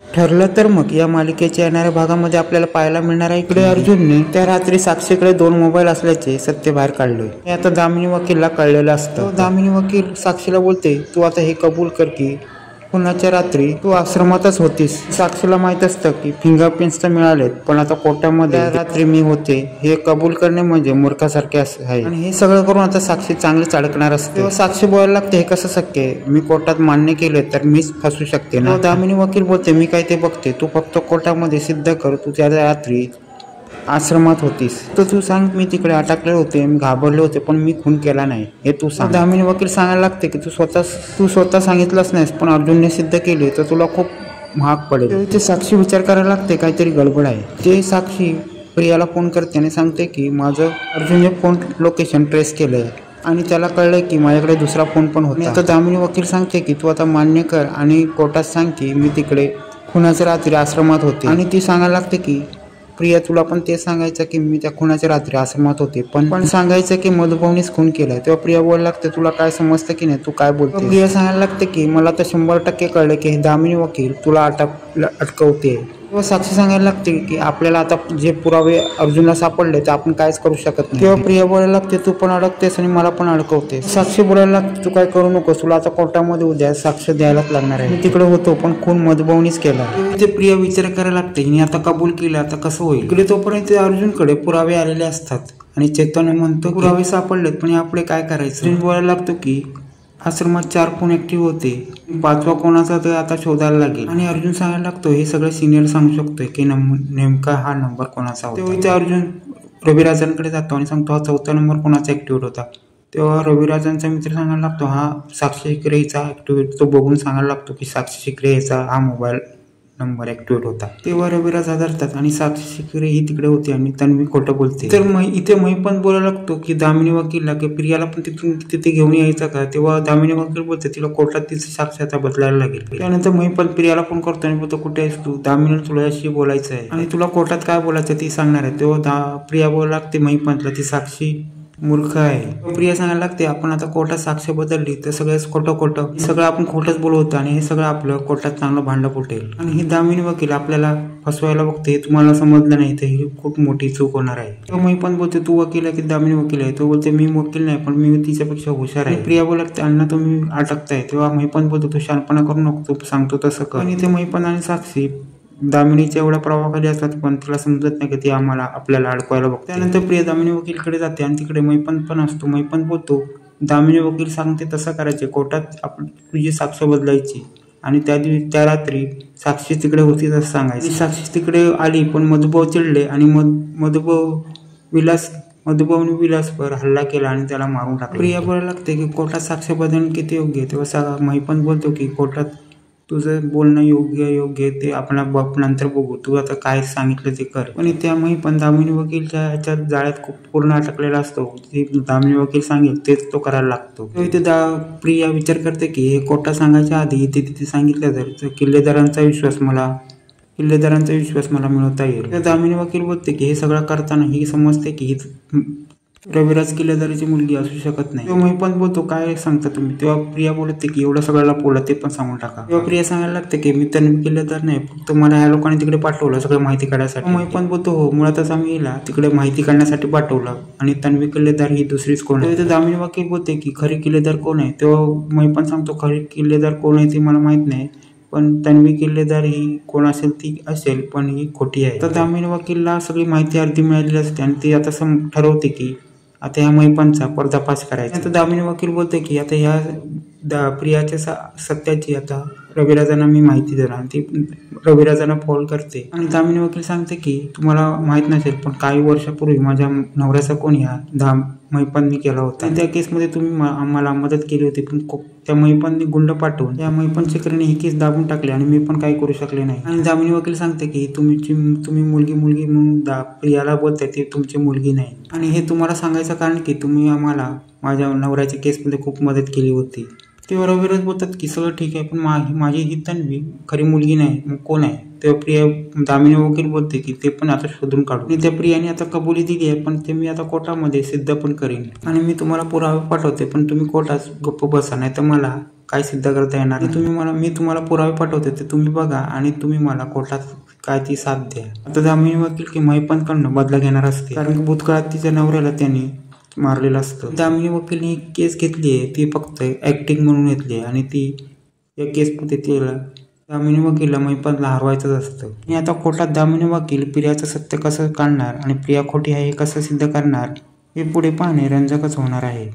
ठरलं तर मग या मालिकेच्या येणाऱ्या भागामध्ये आपल्याला पाहायला मिळणार आहे इकडे अर्जुनने त्या रात्री साक्षीकडे 2 मोबाईल असल्याचे सत्य बाहेर काढलोय. हे आता दामिनी वकीलला कळलेलं असतं. दामिनी वकील साक्षीला बोलते, तू आता हे कबूल कर की खुनाच्या रात्री तू आश्रमातच होतीस. साक्षीला माहित असतं की फिंगरप्रिंट्स तर मिळालेत, पण आता कोर्टामध्ये रात्री मी होते हे कबूल करणे म्हणजे मूर्खासारखे आहे. आणि हे सगळं करून आता साक्षी चांगलीच अडकणार असते. तेव्हा साक्षी बोलायला लागते, हे कसं शक्य आहे? मी कोर्टात मान्य केले तर मीच फसू शकते ना. दामिनी वकील बोलते, मी काय ते बघते, तू फक्त कोर्टामध्ये सिद्ध कर तू त्या रात्री आश्रमात होतीस. तर तू सांग, मी तिकडे अटकले होते, मी घाबरले होते, पण मी खून केला नाही हे तू सांग. दामिनी वकील सांगायला लागते की तू स्वतः सांगितलंच नाहीस, पण अर्जुनने सिद्ध केले तर तुला खूप महाग पडेल. ते साक्षी विचार करायला लागते, काहीतरी गडबड आहे. ते साक्षी प्रियाला फोन करते आणि सांगते की माझं अर्जुनने फोन लोकेशन ट्रेस केलंय आणि त्याला कळलंय की माझ्याकडे दुसरा फोन पण होता. आता दामिनी वकील सांगते की तू आता मान्य कर आणि कोर्टात सांग की मी तिकडे खुनाच्या रात्री आश्रमात होते. आणि ती सांगायला लागते की प्रिया, तुला पण ते सांगायचं की मी त्या खुनाच्या रात्री आश्रमात होते, पण सांगायचं की मधुभाऊनीच खून केलाय. तेव्हा प्रिया बोलायला लागते, तुला काय समजतं की नाही, तू काय बोलते? प्रिया सांगायला लागते की मला तर 100% कळलं की दामिनी वकील तुला अटकवते. तेव्हा साक्षी सांगायला लागते की आपल्याला आता जे पुरावे अर्जुनला सापडले ते आपण काहीच करू शकत नाही. तेव्हा प्रिया बोलायला लागते, तू पण अडकतेस आणि मला पण अडकवते. साक्षी बोलायला लागते, तू काय करू नकोस, तुला आता कोर्टामध्ये उद्या साक्ष द्यायलाच लागणार आहे. मी तिकडे होतो, पण खून मधुभाऊनीच केला. ते प्रिया विचार करायला लागते, हिने आता कबूल केलं, आता कसं होईल? इकडे तोपर्यंत अर्जुनकडे पुरावे आलेले असतात आणि चेतन म्हणतो पुरावे सापडलेत, पण यापुढे काय करायचं? बोलायला लागतो की आश्रमात 4 खून ऍक्टिव्ह होते, 5वा कोणाचा तर आता शोधायला लागेल. आणि अर्जुन सांगायला लागतो, हे सगळं सिनियर सांगू शकतोय की नेमका हा नंबर कोणाचा होता. तेव्हा इथे अर्जुन रविराजांकडे जातो आणि सांगतो, हा 4था नंबर कोणाचा ऍक्टिव्ह होता. तेव्हा रविराजांचा मित्र सांगायला लागतो, हा साक्षी शिकरे हिचा ऍक्टिव्ह. तो बघून सांगायला लागतो की साक्षी शिकरे हिचा हा मोबाईल नंबर ऍक्टिव्हेट होता. तेव्हा रविराज आदरतात आणि साक्षी शिकरे ही तिकडे होती आणि तन्वी खोटं बोलते. तर इथे मी पण बोलायला लागतो की दामिनी वकीलला की प्रियाला पण तिथे घेऊन यायचं का? तेव्हा दामिनी वकील बोलते, तिला कोर्टात तिची साक्षरता बदलायला लागेल. त्यानंतर मी पण प्रियाला फोन करतो आणि बोलतो, कुठे आहेस तू? दामिनी तुला याशी बोलायचं आहे आणि तुला कोर्टात काय बोलायचं ती सांगणार आहे. तेव्हा प्रिया बोलायला लागते, मी पण ती साक्षी मूर्ख आहे. प्रिया सांगायला लागते, आपण आता कोर्टात साक्ष बदलली तर सगळं खोटं सगळं आपण खोटंच बोलवतो आणि हे सगळं आपलं कोर्टात चांगलं भांडं फुटेल. आणि ही दामिनी वकील आपल्याला फसवायला बघते, हे तुम्हाला समजलं नाही तर ही खूप मोठी चूक होणार आहे. तो मी पण बोलते, तू वकील आहे की दामिनी वकील आहे? तो बोलते, मी वकील नाही, पण मी तिच्यापेक्षा हुशार आहे. प्रिया बोलते, अण्णा तुम्ही अटकताय. तेव्हा मी पण बोलतो, तू शानपणा करू नको, तू सांगतो तसं कर. आणि ते मी पण आणि साक्षी दामिनीच्या एवढ्या प्रभावाखाली असतात, पण तिला समजत नाही की ती आपल्याला अडकवायला बघते. त्यानंतर प्रिया दामिनी वकीलकडे जाते आणि तिकडे मैपन पण असतो. मैपन बोलतो, दामिनी वकील सांगते तसं करायचे, कोर्टात तुझी साक्ष बदलायची. आणि त्या रात्री साक्षी तिकडे होती तसं सांगायची. साक्षी तिकडे आली, पण मधुभाऊ चिडले आणि मधुभाऊने विलासवर हल्ला केला आणि त्याला मारून टाकले. प्रिया बोलायला लागते की कोर्टात साक्ष बदलणे किती योग्य आहे. तेव्हा मैपन बोलतो की कोर्टात तुझं बोलणं योग्य ते आपण नंतर बघू, तू आता काय सांगितलं ते कर. पण त्यामुळे पण दामिनी वकीलच्या ह्याच्यात जाळ्यात खूप पूर्ण अटकलेला असतो. दामिनी वकील सांगेल तेच तो करायला लागतो. इथे प्रिया विचार करते की हे कोर्टात सांगायच्या आधी इथे तिथे सांगितलं तर किल्लेदारांचा विश्वास मला मिळवता येईल. दामिनी वकील बोलते की हे सगळं करताना ही समजते की ही रविराज किल्लेदाराची मुलगी असू शकत नाही. तेव्हा मी पण बोलतो, काय सांगता तुम्ही? तेव्हा प्रिया बोलते की एवढं सगळ्याला पोला ते पण सांगून टाका. तेव्हा प्रिया सांगायला लागते की मी तन्वी किल्लेदार नाही, फक्त मला ह्या लोकांनी तिकडे पाठवलं सगळं माहिती काढण्यासाठी. मी पण बोलतो, हो मुळातच आम्ही हिला तिकडे माहिती काढण्यासाठी पाठवलं आणि तन्वी किल्लेदार ही दुसरीच कोण आहे. दामिनी वकील बोलते की खरी किल्लेदार कोण आहे? तेव्हा मी पण सांगतो, खरी किल्लेदार कोण आहे ती मला माहित नाही, पण तन्वी किल्लेदार ही कोण असेल ती असेल, पण ही खोटी आहे. तर दामिनी वकीलला सगळी माहिती अर्धी मिळालेली असते आणि ती आता ठरवते की आता ह्या मैपनचा पर्दाफाश करायचा. आता दामिनी वकील बोलते की आता ह्या प्रियाच्या सत्याची आता रविराजांना मी माहिती देणार. ती रविराजांना फोन करते आणि दामिनी वकील सांगते की तुम्हाला माहित नसेल, पण काही वर्षापूर्वी माझ्या नवऱ्याचा कोण ह्या मैपननी केला होता. त्या केसमध्ये तुम्ही आम्हाला मदत केली होती, पण त्या मैपननी गुंड पाठवून त्या मैपन चक्रीने ही केस दाबून टाकली आणि मी पण काही करू शकले नाही. आणि दामिनी वकील सांगते की तुम्ही मुलगी म्हणून प्रियाला बोलताय, ती तुमची मुलगी नाही. आणि हे तुम्हाला सांगायचं कारण की तुम्ही आम्हाला माझ्या नवऱ्याच्या केसमध्ये खूप मदत केली होती. तेव्हा रविराज बोलतात की सगळं ठीक आहे, पण माझी ही तन्वी खरी मुलगी नाही, मग कोण आहे? तेव्हा प्रिया दामिनी वकील बोलते की ते पण आता शोधून काढू. आणि त्या प्रियाने आता कबुली दिली आहे, पण ते मी आता कोर्टामध्ये सिद्ध पण करीन आणि मी तुम्हाला पुरावे पाठवते, पण तुम्ही कोर्टात गप्प बसा, नाही तर मला काय सिद्ध करता येणार नाही. मी तुम्हाला पुरावे पाठवते ते तुम्ही बघा आणि तुम्ही मला कोर्टात काय ती साथ द्या. आता दामिनी वकील की महिपतकडनं बदला घेणार असते, कारण की भूतकाळात तिच्या नवऱ्याला त्यांनी मारलेलं असतं. दामिनी वकीलने एक केस घेतली आहे, ती फक्त ऍक्टिंग म्हणून घेतली आणि ती या केसमध्ये तिला दामिनी वकीलला महिपतला हरवायचंच असतं. आणि आता कोर्टात दामिनी वकील प्रियाचं सत्य कसं काढणार आणि प्रिया खोटी आहे हे कसं सिद्ध करणार हे पुढे पाहणे रंजकच होणार आहे.